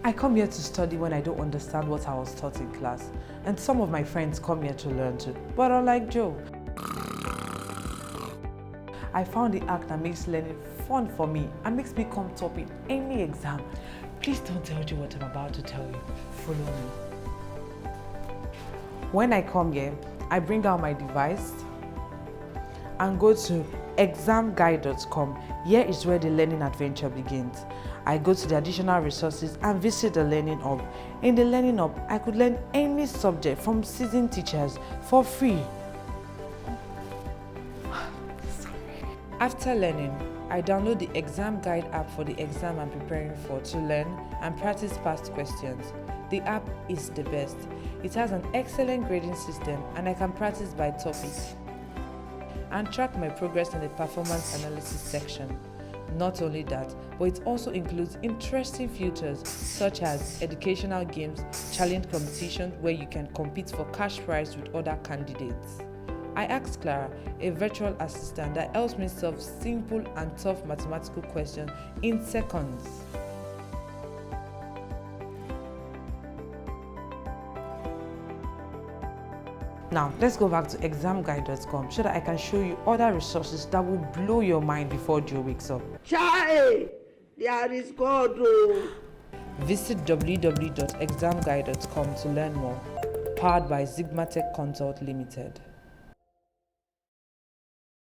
I come here to study when I don't understand what I was taught in class, and some of my friends come here to learn too. But unlike Joe, I found the act that makes learning fun for me and makes me come top in any exam. Please don't tell you what I'm about to tell you. Follow me. When I come here, I bring out my device and go to ExamGuide.com. Here is where the learning adventure begins. I go to the additional resources and visit the Learning Hub. In the Learning Hub, I could learn any subject from seasoned teachers for free. After learning, I download the ExamGuide app for the exam I'm preparing for to learn and practice past questions. The app is the best. It has an excellent grading system and I can practice by topic and track my progress in the performance analysis section. Not only that, but it also includes interesting features such as educational games, challenge competition where you can compete for cash prize with other candidates. I asked Clara, a virtual assistant that helps me solve simple and tough mathematical questions in seconds. Now, let's go back to examguide.com so that I can show you other resources that will blow your mind before Joe wakes up. Chai! There is God. Oh. Visit www.examguide.com to learn more. Powered by Sigma Tech Consult Limited.